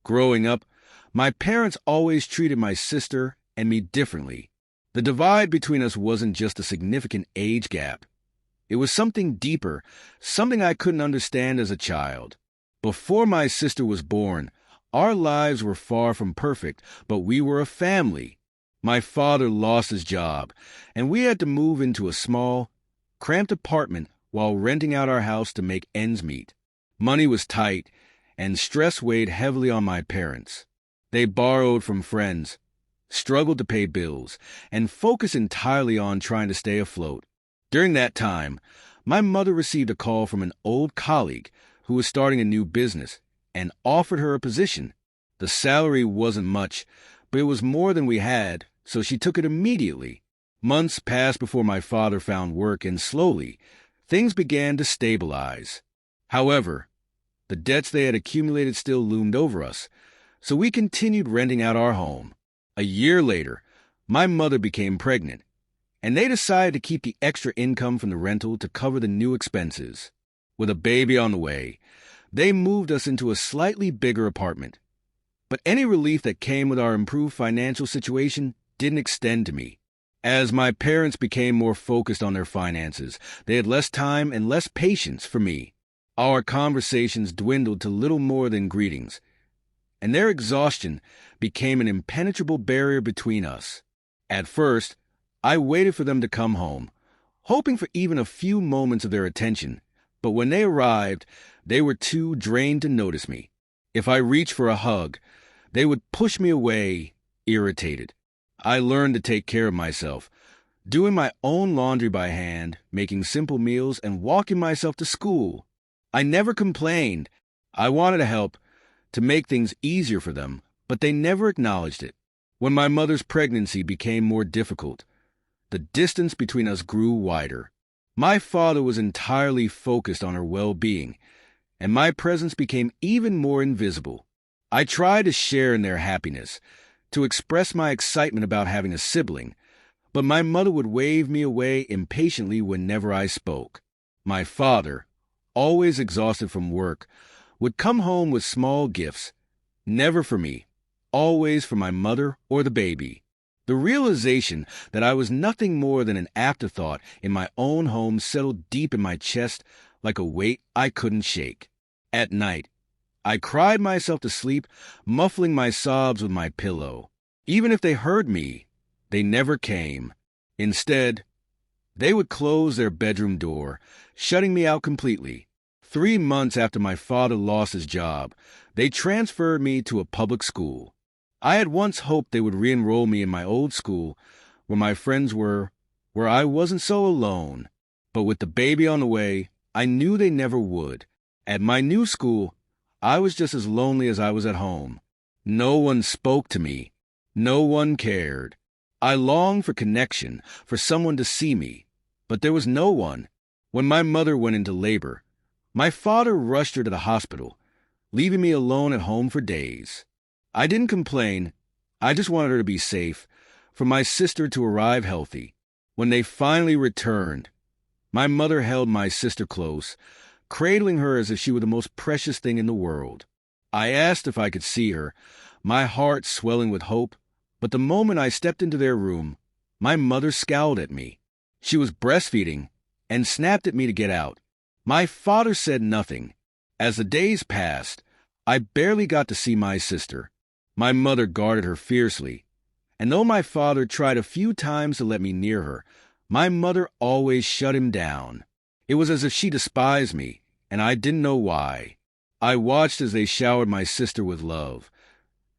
Growing up, my parents always treated my sister and me differently. The divide between us wasn't just a significant age gap. It was something deeper, something I couldn't understand as a child. Before my sister was born, our lives were far from perfect, but we were a family. My father lost his job, and we had to move into a small, cramped apartment while renting out our house to make ends meet. Money was tight, and stress weighed heavily on my parents. They borrowed from friends, struggled to pay bills, and focused entirely on trying to stay afloat. During that time, my mother received a call from an old colleague who was starting a new business and offered her a position. The salary wasn't much, but it was more than we had, so she took it immediately. Months passed before my father found work, and slowly, things began to stabilize. However, the debts they had accumulated still loomed over us, so we continued renting out our home. A year later, my mother became pregnant, and they decided to keep the extra income from the rental to cover the new expenses. With a baby on the way, they moved us into a slightly bigger apartment. But any relief that came with our improved financial situation didn't extend to me. As my parents became more focused on their finances, they had less time and less patience for me. Our conversations dwindled to little more than greetings, and their exhaustion became an impenetrable barrier between us. At first, I waited for them to come home, hoping for even a few moments of their attention, but when they arrived, they were too drained to notice me. If I reached for a hug, they would push me away, irritated. I learned to take care of myself, doing my own laundry by hand, making simple meals, and walking myself to school. I never complained. I wanted to help, to make things easier for them, but they never acknowledged it. When my mother's pregnancy became more difficult, the distance between us grew wider. My father was entirely focused on her well-being, and my presence became even more invisible. I tried to share in their happiness, to express my excitement about having a sibling, but my mother would wave me away impatiently whenever I spoke. My father, always exhausted from work, would come home with small gifts, never for me, always for my mother or the baby. The realization that I was nothing more than an afterthought in my own home settled deep in my chest like a weight I couldn't shake. At night, I cried myself to sleep, muffling my sobs with my pillow. Even if they heard me, they never came. Instead, they would close their bedroom door, shutting me out completely. 3 months after my father lost his job, they transferred me to a public school. I had once hoped they would re-enroll me in my old school, where my friends were, where I wasn't so alone. But with the baby on the way, I knew they never would. At my new school, I was just as lonely as I was at home. No one spoke to me. No one cared. I longed for connection, for someone to see me, but there was no one. When my mother went into labor, my father rushed her to the hospital, leaving me alone at home for days. I didn't complain. I just wanted her to be safe, for my sister to arrive healthy. When they finally returned, my mother held my sister close, cradling her as if she were the most precious thing in the world. I asked if I could see her, my heart swelling with hope, but the moment I stepped into their room, my mother scowled at me. She was breastfeeding and snapped at me to get out. My father said nothing. As the days passed, I barely got to see my sister. My mother guarded her fiercely, and though my father tried a few times to let me near her, my mother always shut him down. It was as if she despised me, and I didn't know why. I watched as they showered my sister with love,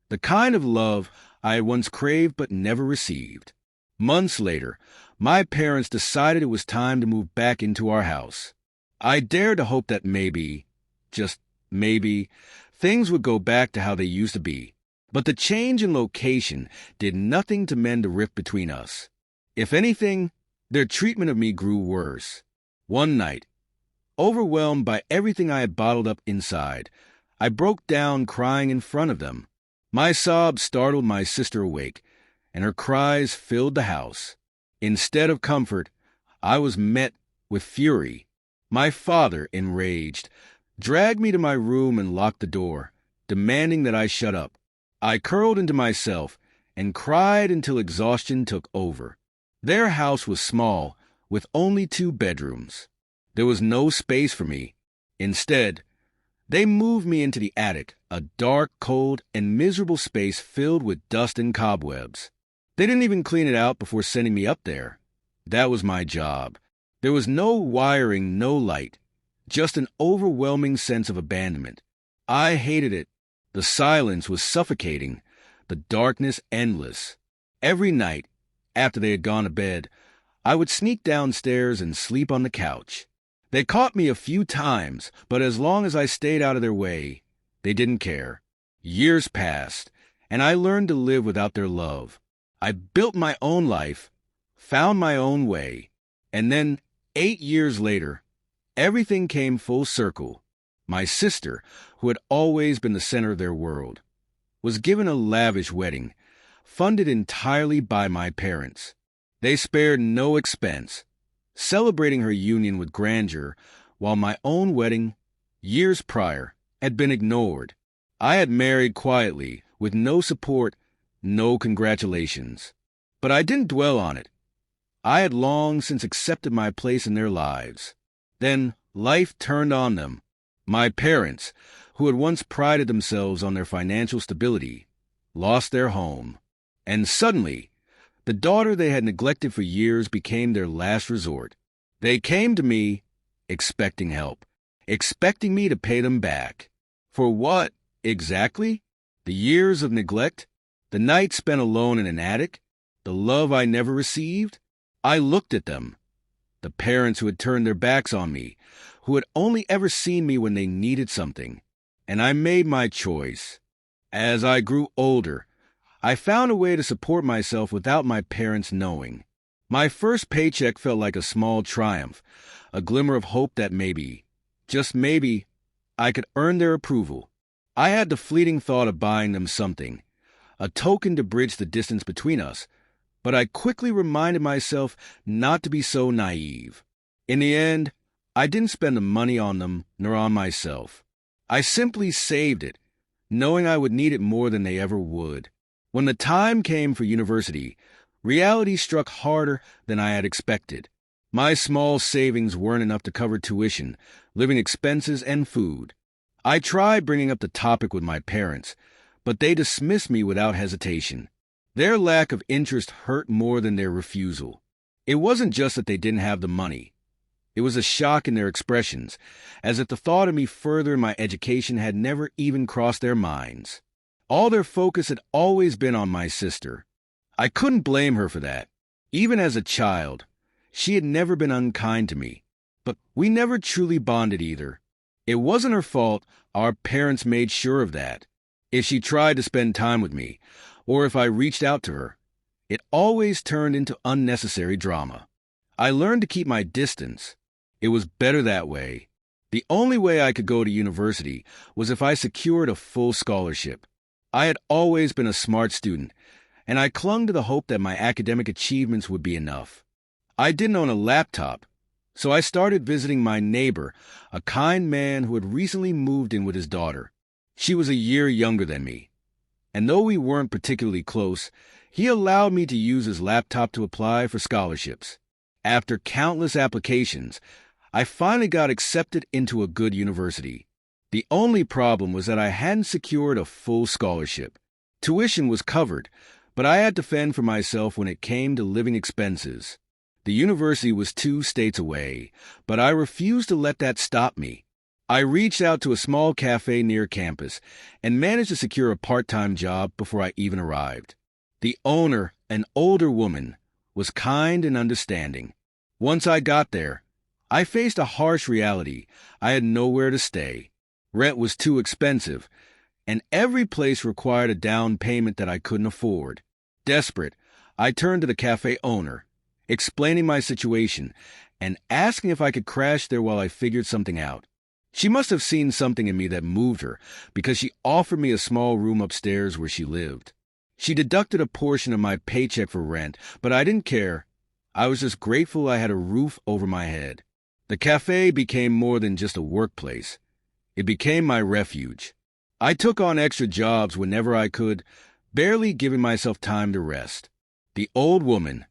the kind of love I had once craved but never received. Months later, my parents decided it was time to move back into our house. I dared to hope that maybe, just maybe, things would go back to how they used to be. But the change in location did nothing to mend the rift between us. If anything, their treatment of me grew worse. One night, overwhelmed by everything I had bottled up inside, I broke down crying in front of them. My sobs startled my sister awake, and her cries filled the house. Instead of comfort, I was met with fury. My father, enraged, dragged me to my room and locked the door, demanding that I shut up. I curled into myself and cried until exhaustion took over. Their house was small, with only 2 bedrooms. There was no space for me. Instead, they moved me into the attic, a dark, cold, and miserable space filled with dust and cobwebs. They didn't even clean it out before sending me up there. That was my job. There was no wiring, no light, just an overwhelming sense of abandonment. I hated it. The silence was suffocating, the darkness endless. Every night, after they had gone to bed, I would sneak downstairs and sleep on the couch. They caught me a few times, but as long as I stayed out of their way, they didn't care. Years passed, and I learned to live without their love. I built my own life, found my own way, and then, 8 years later, everything came full circle. My sister, who had always been the center of their world, was given a lavish wedding, funded entirely by my parents. They spared no expense, celebrating her union with grandeur, while my own wedding, years prior, had been ignored. I had married quietly, with no support, no congratulations. But I didn't dwell on it. I had long since accepted my place in their lives. Then life turned on them. My parents, who had once prided themselves on their financial stability, lost their home. And suddenly, the daughter they had neglected for years became their last resort. They came to me, expecting help, expecting me to pay them back. For what, exactly? The years of neglect? The nights spent alone in an attic? The love I never received? I looked at them, the parents who had turned their backs on me, who had only ever seen me when they needed something, and I made my choice. As I grew older, I found a way to support myself without my parents knowing. My first paycheck felt like a small triumph, a glimmer of hope that maybe, just maybe, I could earn their approval. I had the fleeting thought of buying them something, a token to bridge the distance between us, but I quickly reminded myself not to be so naive. In the end, I didn't spend the money on them nor on myself. I simply saved it, knowing I would need it more than they ever would. When the time came for university, reality struck harder than I had expected. My small savings weren't enough to cover tuition, living expenses, and food. I tried bringing up the topic with my parents, but they dismissed me without hesitation. Their lack of interest hurt more than their refusal. It wasn't just that they didn't have the money. It was a shock in their expressions, as if the thought of me furthering my education had never even crossed their minds. All their focus had always been on my sister. I couldn't blame her for that. Even as a child, she had never been unkind to me. But we never truly bonded either. It wasn't her fault. Our parents made sure of that. If she tried to spend time with me, or if I reached out to her, it always turned into unnecessary drama. I learned to keep my distance. It was better that way. The only way I could go to university was if I secured a full scholarship. I had always been a smart student, and I clung to the hope that my academic achievements would be enough. I didn't own a laptop, so I started visiting my neighbor, a kind man who had recently moved in with his daughter. She was a year younger than me, and though we weren't particularly close, he allowed me to use his laptop to apply for scholarships. After countless applications, I finally got accepted into a good university. The only problem was that I hadn't secured a full scholarship. Tuition was covered, but I had to fend for myself when it came to living expenses. The university was 2 states away, but I refused to let that stop me. I reached out to a small cafe near campus and managed to secure a part-time job before I even arrived. The owner, an older woman, was kind and understanding. Once I got there, I faced a harsh reality. I had nowhere to stay. Rent was too expensive, and every place required a down payment that I couldn't afford. Desperate, I turned to the cafe owner, explaining my situation and asking if I could crash there while I figured something out. She must have seen something in me that moved her, because she offered me a small room upstairs where she lived. She deducted a portion of my paycheck for rent, but I didn't care. I was just grateful I had a roof over my head. The cafe became more than just a workplace. It became my refuge. I took on extra jobs whenever I could, barely giving myself time to rest. The old woman,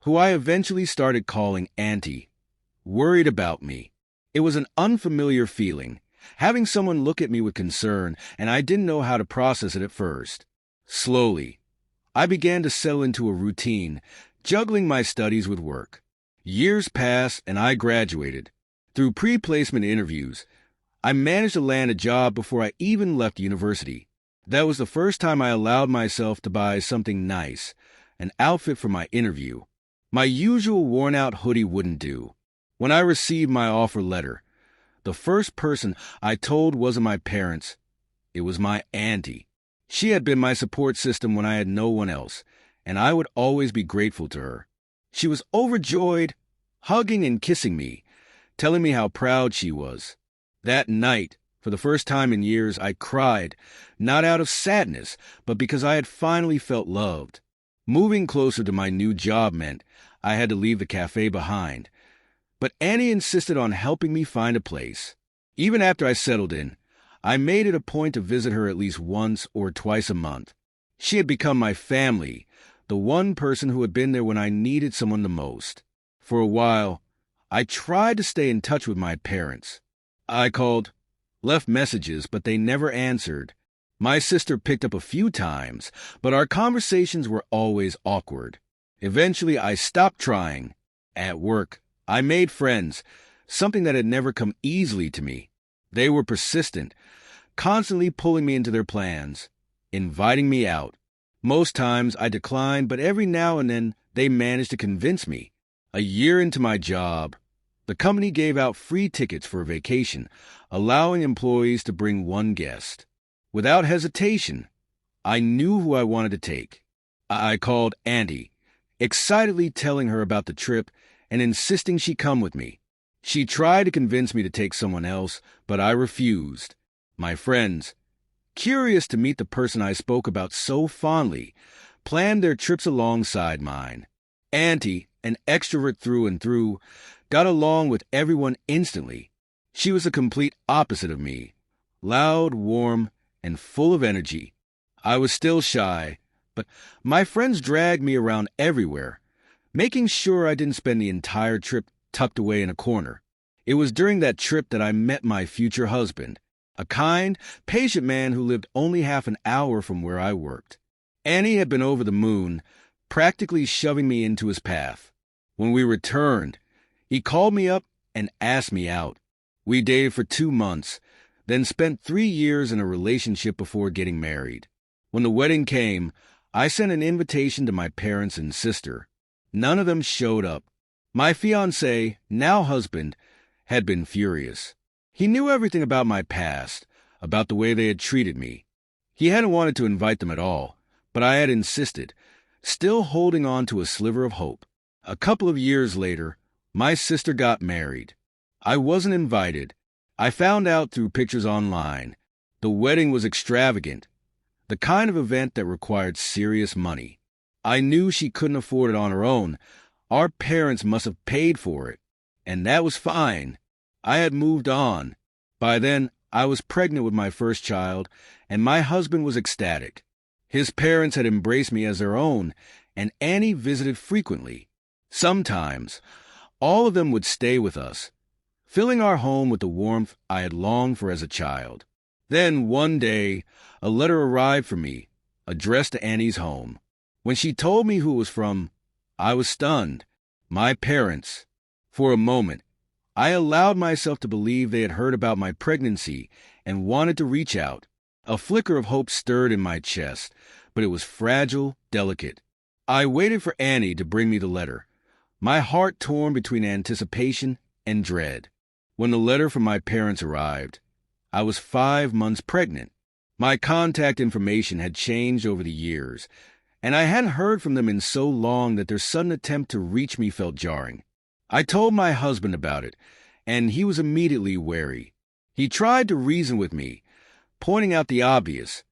who I eventually started calling Auntie, worried about me. It was an unfamiliar feeling, having someone look at me with concern, and I didn't know how to process it at first. Slowly, I began to settle into a routine, juggling my studies with work. Years passed and I graduated. Through pre-placement interviews, I managed to land a job before I even left university. That was the first time I allowed myself to buy something nice, an outfit for my interview. My usual worn-out hoodie wouldn't do. When I received my offer letter, the first person I told wasn't my parents. It was my auntie. She had been my support system when I had no one else, and I would always be grateful to her. She was overjoyed, hugging and kissing me, telling me how proud she was. That night, for the first time in years, I cried, not out of sadness, but because I had finally felt loved. Moving closer to my new job meant I had to leave the cafe behind, but Annie insisted on helping me find a place. Even after I settled in, I made it a point to visit her at least once or twice a month. She had become my family, the one person who had been there when I needed someone the most. For a while, I tried to stay in touch with my parents. I called, left messages, but they never answered. My sister picked up a few times, but our conversations were always awkward. Eventually, I stopped trying. At work, I made friends, something that had never come easily to me. They were persistent, constantly pulling me into their plans, inviting me out. Most times I declined, but every now and then they managed to convince me. A year into my job, the company gave out free tickets for a vacation, allowing employees to bring one guest. Without hesitation, I knew who I wanted to take. I called Andy, excitedly telling her about the trip and insisting she come with me. She tried to convince me to take someone else, but I refused. My friends, curious to meet the person I spoke about so fondly, planned their trips alongside mine. Auntie, an extrovert through and through, got along with everyone instantly. She was the complete opposite of me, loud, warm, and full of energy. I was still shy, but my friends dragged me around everywhere, making sure I didn't spend the entire trip tucked away in a corner. It was during that trip that I met my future husband, a kind, patient man who lived only half an hour from where I worked. Annie had been over the moon, practically shoving me into his path. When we returned, he called me up and asked me out. We dated for 2 months, then spent 3 years in a relationship before getting married. When the wedding came, I sent an invitation to my parents and sister. None of them showed up. My fiancé, now husband, had been furious. He knew everything about my past, about the way they had treated me. He hadn't wanted to invite them at all, but I had insisted, still holding on to a sliver of hope. A couple of years later, my sister got married. I wasn't invited. I found out through pictures online. The wedding was extravagant, the kind of event that required serious money. I knew she couldn't afford it on her own. Our parents must have paid for it, and that was fine. I had moved on. By then, I was pregnant with my first child, and my husband was ecstatic. His parents had embraced me as their own, and Annie visited frequently. Sometimes, all of them would stay with us, filling our home with the warmth I had longed for as a child. Then, one day, a letter arrived for me, addressed to Annie's home. When she told me who it was from, I was stunned. My parents. For a moment, I allowed myself to believe they had heard about my pregnancy and wanted to reach out. A flicker of hope stirred in my chest, but it was fragile, delicate. I waited for Annie to bring me the letter, my heart torn between anticipation and dread. When the letter from my parents arrived, I was 5 months pregnant. My contact information had changed over the years, and I hadn't heard from them in so long that their sudden attempt to reach me felt jarring. I told my husband about it, and he was immediately wary. He tried to reason with me, pointing out the obvious.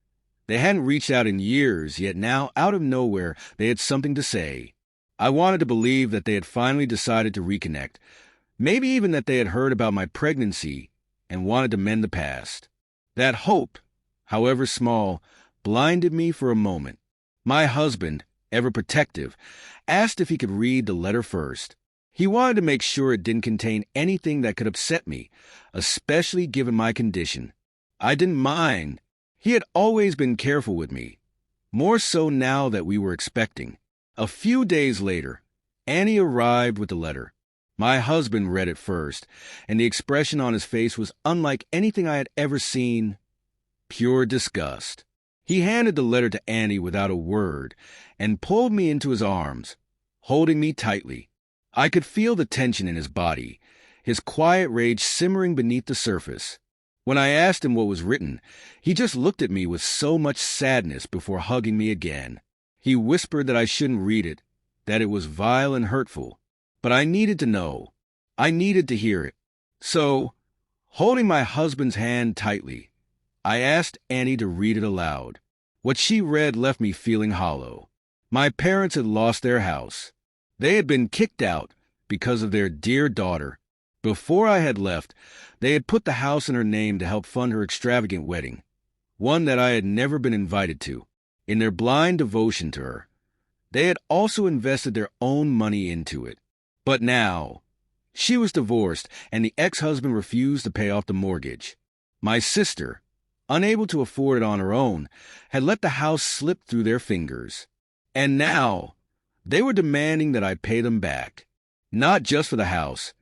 They hadn't reached out in years, yet now, out of nowhere, they had something to say. I wanted to believe that they had finally decided to reconnect, maybe even that they had heard about my pregnancy and wanted to mend the past. That hope however small, blinded me for a moment. My husband, ever protective, asked if he could read the letter first. He wanted to make sure it didn't contain anything that could upset me, especially given my condition. I didn't mind. He had always been careful with me, more so now that we were expecting. A few days later, Annie arrived with the letter. My husband read it first, and the expression on his face was unlike anything I had ever seen. Pure disgust. He handed the letter to Annie without a word and pulled me into his arms, holding me tightly. I could feel the tension in his body, his quiet rage simmering beneath the surface. When I asked him what was written, he just looked at me with so much sadness before hugging me again. He whispered that I shouldn't read it, that it was vile and hurtful. But I needed to know. I needed to hear it. So, holding my husband's hand tightly, I asked Annie to read it aloud. What she read left me feeling hollow. My parents had lost their house. They had been kicked out because of their dear daughter. Before I had left, they had put the house in her name to help fund her extravagant wedding, one that I had never been invited to. In their blind devotion to her, they had also invested their own money into it. But now, she was divorced, and the ex-husband refused to pay off the mortgage. My sister, unable to afford it on her own, had let the house slip through their fingers. And now, they were demanding that I pay them back, not just for the house,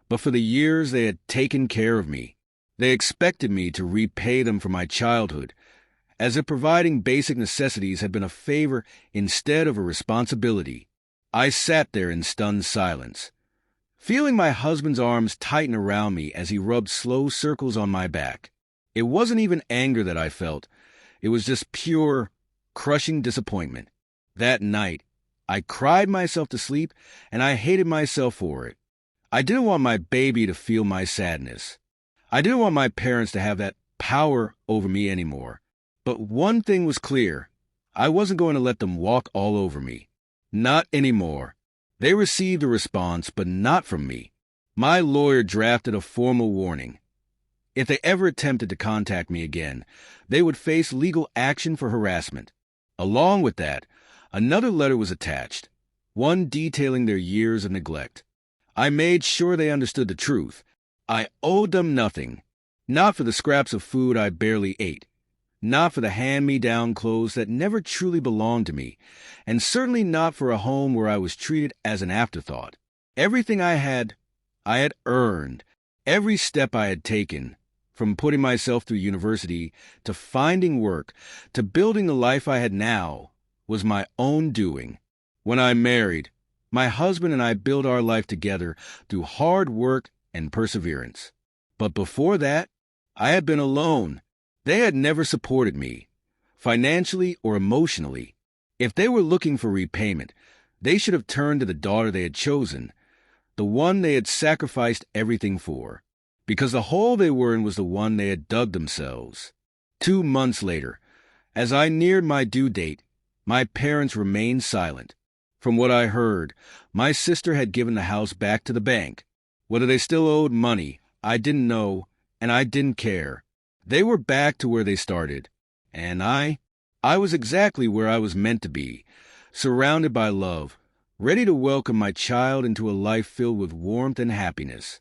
but for the years they had taken care of me. They expected me to repay them for my childhood, as if providing basic necessities had been a favor instead of a responsibility. I sat there in stunned silence, feeling my husband's arms tighten around me as he rubbed slow circles on my back. It wasn't even anger that I felt. It was just pure, crushing disappointment. That night, I cried myself to sleep, and I hated myself for it. I didn't want my baby to feel my sadness. I didn't want my parents to have that power over me anymore. But one thing was clear. I wasn't going to let them walk all over me. Not anymore. They received a response, but not from me. My lawyer drafted a formal warning. If they ever attempted to contact me again, they would face legal action for harassment. Along with that, another letter was attached, one detailing their years of neglect. I made sure they understood the truth. I owed them nothing, not for the scraps of food I barely ate, not for the hand-me-down clothes that never truly belonged to me, and certainly not for a home where I was treated as an afterthought. Everything I had earned. Every step I had taken, from putting myself through university to finding work to building the life I had now, was my own doing. When I married, my husband and I built our life together through hard work and perseverance. But before that, I had been alone. They had never supported me, financially or emotionally. If they were looking for repayment, they should have turned to the daughter they had chosen, the one they had sacrificed everything for, because the hole they were in was the one they had dug themselves. 2 months later, as I neared my due date, my parents remained silent. From what I heard, my sister had given the house back to the bank. Whether they still owed money, I didn't know, and I didn't care. They were back to where they started, and I was exactly where I was meant to be, surrounded by love, ready to welcome my child into a life filled with warmth and happiness.